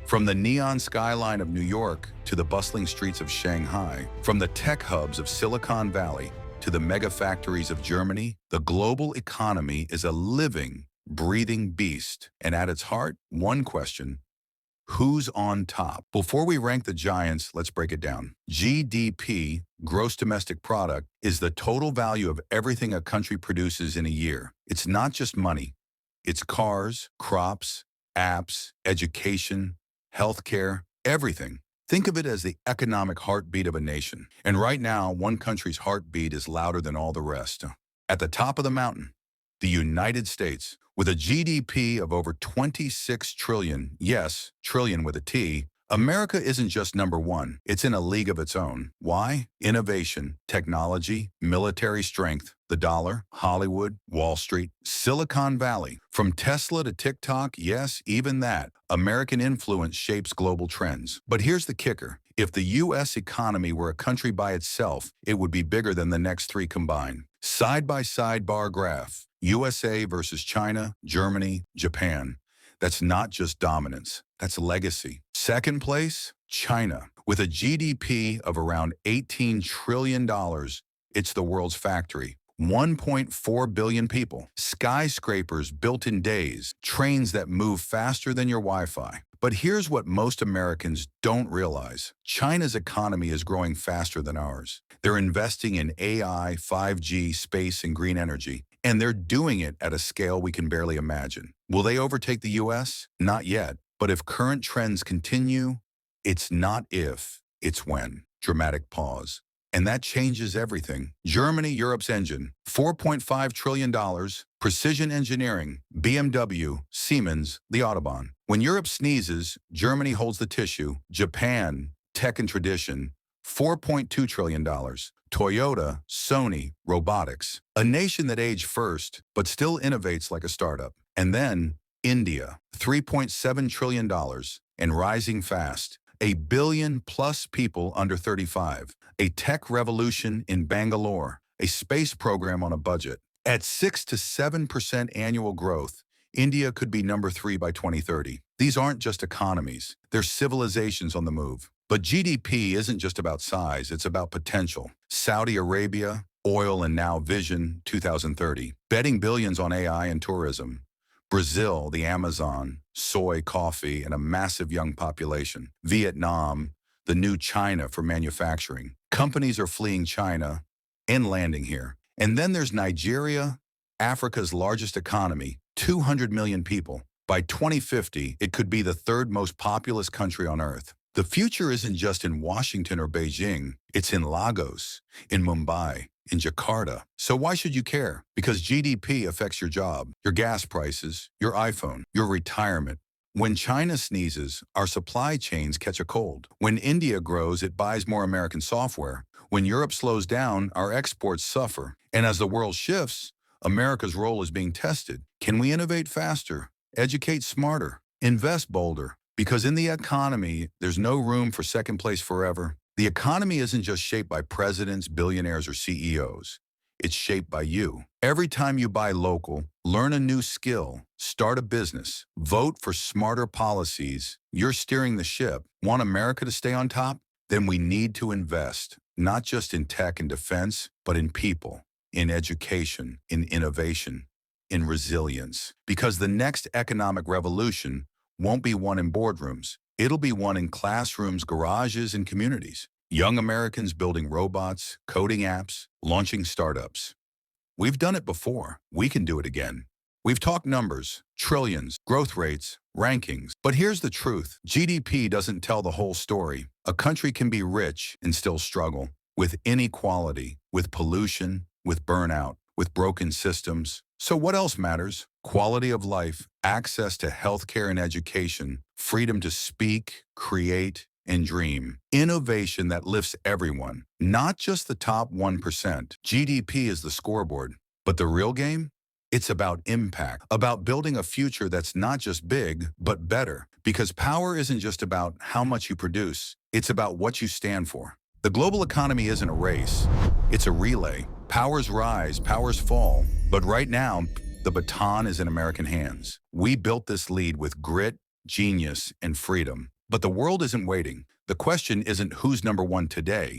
From the neon skyline of New York to the bustling streets of Shanghai, from the tech hubs of Silicon Valley to the mega factories of Germany, the global economy is a living, breathing beast. And at its heart, one question: who's on top? Before we rank the giants, let's break it down. GDP, gross domestic product, is the total value of everything a country produces in a year. It's not just money. It's cars, crops, apps, education, healthcare, everything. Think of it as the economic heartbeat of a nation. And right now, one country's heartbeat is louder than all the rest. At the top of the mountain, the United States, with a GDP of over 26 trillion, yes, trillion with a T, America isn't just number one, it's in a league of its own. Why? Innovation, technology, military strength, the dollar, Hollywood, Wall Street, Silicon Valley. From Tesla to TikTok, yes, even that, American influence shapes global trends. But here's the kicker. If the U.S. economy were a country by itself, it would be bigger than the next three combined. Side-by-side bar graph. USA versus China, Germany, Japan. That's not just dominance, that's legacy. Second place, China. With a GDP of around $18 trillion, it's the world's factory. 1.4 billion people, skyscrapers built in days, trains that move faster than your Wi-Fi. But here's what most Americans don't realize. China's economy is growing faster than ours. They're investing in AI, 5G, space, and green energy. And they're doing it at a scale we can barely imagine. Will they overtake the US? Not yet. But if current trends continue, it's not if, it's when. Dramatic pause. And that changes everything. Germany, Europe's engine, $4.5 trillion, precision engineering, BMW, Siemens, the Autobahn. When Europe sneezes, Germany holds the tissue. Japan, tech and tradition, $4.2 trillion. Toyota, Sony, robotics. A nation that aged first, but still innovates like a startup. And then India, $3.7 trillion and rising fast. 1 billion plus people under 35. A tech revolution in Bangalore. A space program on a budget. At 6 to 7% annual growth, India could be number 3 by 2030. These aren't just economies. They're civilizations on the move. But GDP isn't just about size, it's about potential. Saudi Arabia, oil and now Vision 2030, betting billions on AI and tourism. Brazil, the Amazon, soy, coffee, and a massive young population. Vietnam, the new China for manufacturing. Companies are fleeing China and landing here. And then there's Nigeria, Africa's largest economy, 200 million people. By 2050, it could be the third most populous country on Earth. The future isn't just in Washington or Beijing, it's in Lagos, in Mumbai, in Jakarta. So why should you care? Because GDP affects your job, your gas prices, your iPhone, your retirement. When China sneezes, our supply chains catch a cold. When India grows, it buys more American software. When Europe slows down, our exports suffer. And as the world shifts, America's role is being tested. Can we innovate faster, educate smarter, invest bolder? Because in the economy, there's no room for second place forever. The economy isn't just shaped by presidents, billionaires, or CEOs. It's shaped by you. Every time you buy local, learn a new skill, start a business, vote for smarter policies, you're steering the ship. Want America to stay on top? Then we need to invest, not just in tech and defense, but in people, in education, in innovation, in resilience. Because the next economic revolution won't be one in boardrooms. It'll be one in classrooms, garages, and communities. Young Americans building robots, coding apps, launching startups. We've done it before. We can do it again. We've talked numbers, trillions, growth rates, rankings. But here's the truth. GDP doesn't tell the whole story. A country can be rich and still struggle with inequality, with pollution, with burnout, with broken systems. So what else matters? Quality of life, access to healthcare and education, freedom to speak, create, and dream. Innovation that lifts everyone, not just the top 1%. GDP is the scoreboard. But the real game? It's about impact, about building a future that's not just big, but better. Because power isn't just about how much you produce, it's about what you stand for. The global economy isn't a race, it's a relay. Powers rise, powers fall. But right now, the baton is in American hands. We built this lead with grit, genius, and freedom. But the world isn't waiting. The question isn't who's number one today,